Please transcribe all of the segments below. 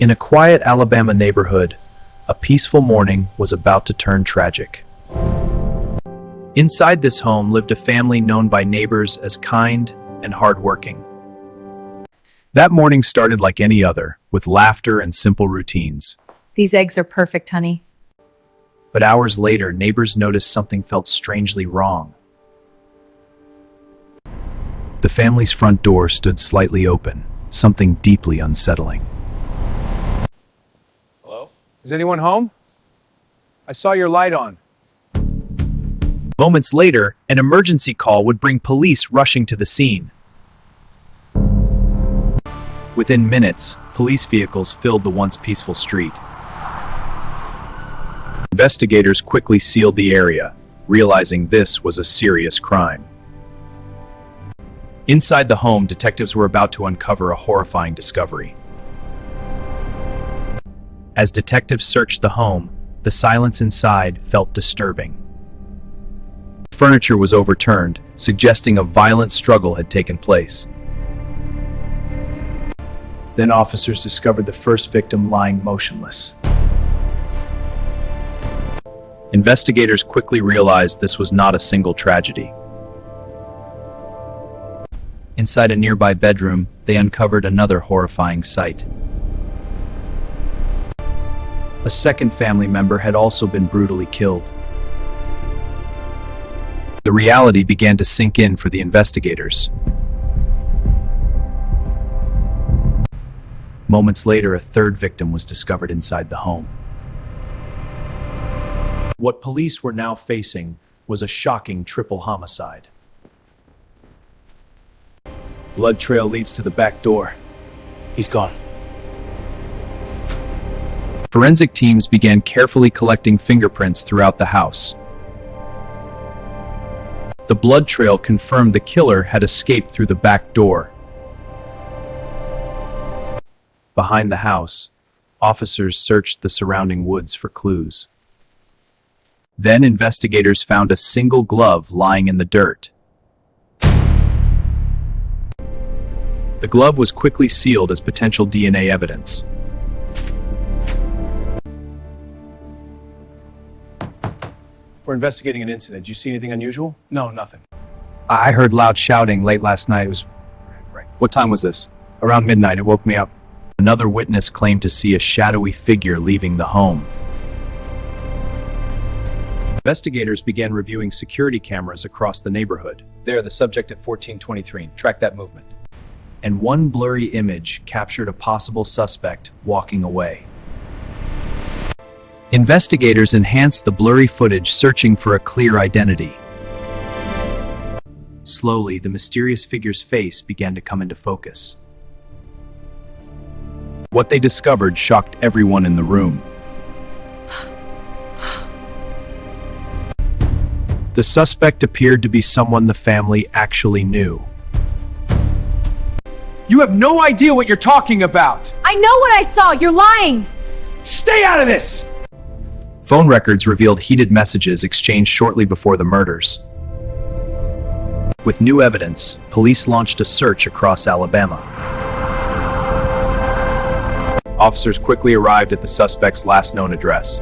In a quiet Alabama neighborhood, a peaceful morning was about to turn tragic. Inside this home lived a family known by neighbors as kind and hardworking. That morning started like any other, with laughter and simple routines. These eggs are perfect, honey. But hours later, neighbors noticed something felt strangely wrong. The family's front door stood slightly open, something deeply unsettling. Hello? Is anyone home? I saw your light on. Moments later, an emergency call would bring police rushing to the scene. Within minutes, police vehicles filled the once peaceful street. Investigators quickly sealed the area, realizing this was a serious crime. Inside the home, detectives were about to uncover a horrifying discovery. As detectives searched the home, the silence inside felt disturbing. Furniture was overturned, suggesting a violent struggle had taken place. Then officers discovered the first victim lying motionless. Investigators quickly realized this was not a single tragedy. Inside a nearby bedroom, they uncovered another horrifying sight. A second family member had also been brutally killed. The reality began to sink in for the investigators. Moments later, a third victim was discovered inside the home. What police were now facing was a shocking triple homicide. Blood trail leads to the back door. He's gone. Forensic teams began carefully collecting fingerprints throughout the house. The blood trail confirmed the killer had escaped through the back door. Behind the house, officers searched the surrounding woods for clues. Then investigators found a single glove lying in the dirt. The glove was quickly sealed as potential DNA evidence. We're investigating an incident. Did you see anything unusual? No, nothing. I heard loud shouting late last night. It was... What time was this? around midnight. It woke me up. Another witness claimed to see a shadowy figure leaving the home. Investigators began reviewing security cameras across the neighborhood. There, the subject at 1423. Track that movement. And one blurry image captured a possible suspect walking away. Investigators enhanced the blurry footage, searching for a clear identity. Slowly, the mysterious figure's face began to come into focus. What they discovered shocked everyone in the room. The suspect appeared to be someone the family actually knew. You have no idea what you're talking about! I know what I saw! You're lying! Stay out of this! Phone records revealed heated messages exchanged shortly before the murders. With new evidence, police launched a search across Alabama. Officers quickly arrived at the suspect's last known address.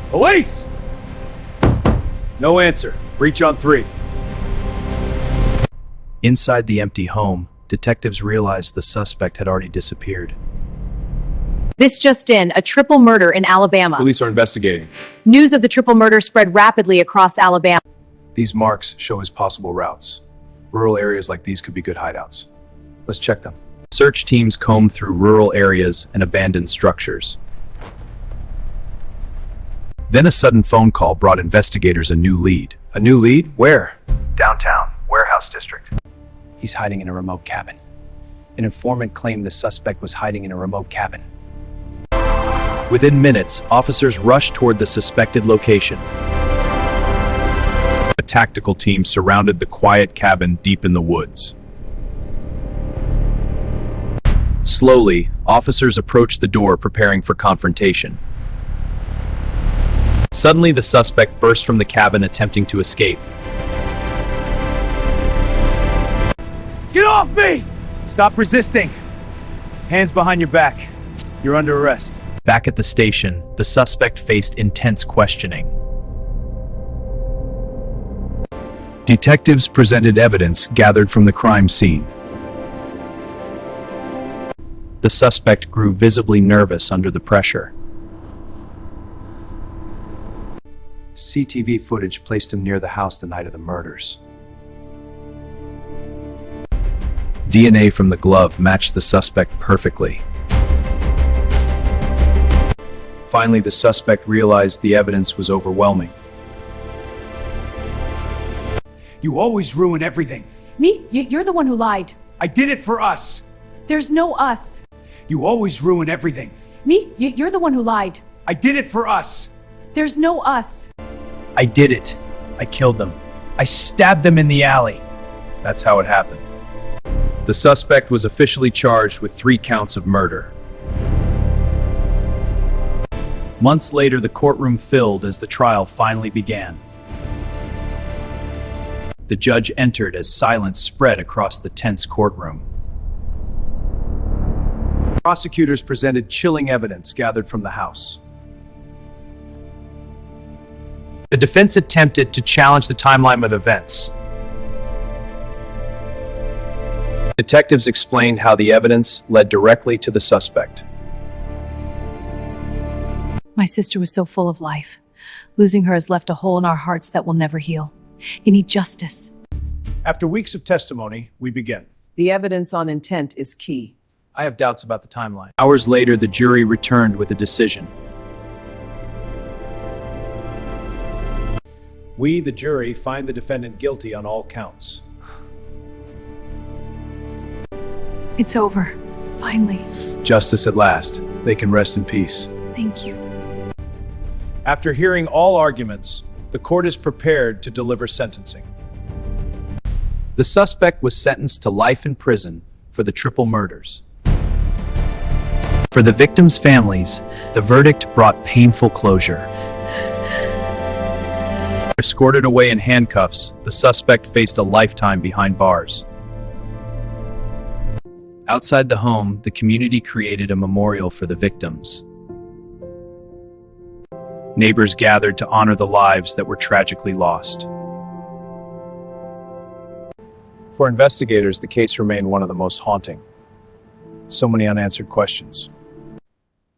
Police! No answer. Breach on 3. Inside the empty home, detectives realized the suspect had already disappeared. This just in, a triple murder in Alabama. Police are investigating. News of the triple murder spread rapidly across Alabama. These marks show his possible routes. Rural areas like these could be good hideouts. Let's check them. Search teams combed through rural areas and abandoned structures. Then a sudden phone call brought investigators a new lead. A new lead? Where? Downtown, Warehouse District. He's hiding in a remote cabin. An informant claimed the suspect was hiding in a remote cabin. Within minutes, officers rushed toward the suspected location. A tactical team surrounded the quiet cabin deep in the woods. Slowly, officers approached the door, preparing for confrontation. Suddenly, the suspect burst from the cabin, attempting to escape. Get off me! Stop resisting! Hands behind your back. You're under arrest. Back at the station, the suspect faced intense questioning. Detectives presented evidence gathered from the crime scene. The suspect grew visibly nervous under the pressure. CCTV footage placed him near the house the night of the murders. DNA from the glove matched the suspect perfectly. Finally, the suspect realized the evidence was overwhelming. You always ruin everything. Me? You're the one who lied. I did it for us. There's no us. You always ruin everything. Me? You're the one who lied. I did it for us. There's no us. I did it. I killed them. I stabbed them in the alley. That's how it happened. The suspect was officially charged with 3 counts of murder. Months later, the courtroom filled as the trial finally began. The judge entered as silence spread across the tense courtroom. Prosecutors presented chilling evidence gathered from the house. The defense attempted to challenge the timeline of events. Detectives explained how the evidence led directly to the suspect. My sister was so full of life. Losing her has left a hole in our hearts that will never heal. You need justice. After weeks of testimony, we begin. The evidence on intent is key. I have doubts about the timeline. Hours later, the jury returned with a decision. We, the jury, find the defendant guilty on all counts. It's over. Finally. Justice at last. They can rest in peace. Thank you. After hearing all arguments, the court is prepared to deliver sentencing. The suspect was sentenced to life in prison for the triple murders. For the victims' families, the verdict brought painful closure. Escorted away in handcuffs, the suspect faced a lifetime behind bars. Outside the home, the community created a memorial for the victims. Neighbors gathered to honor the lives that were tragically lost. For investigators, the case remained one of the most haunting. So many unanswered questions.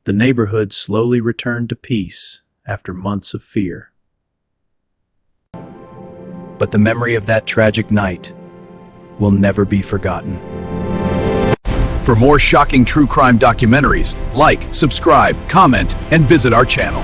The neighborhood slowly returned to peace after months of fear. But the memory of that tragic night will never be forgotten. For more shocking true crime documentaries, like, subscribe, comment, and visit our channel.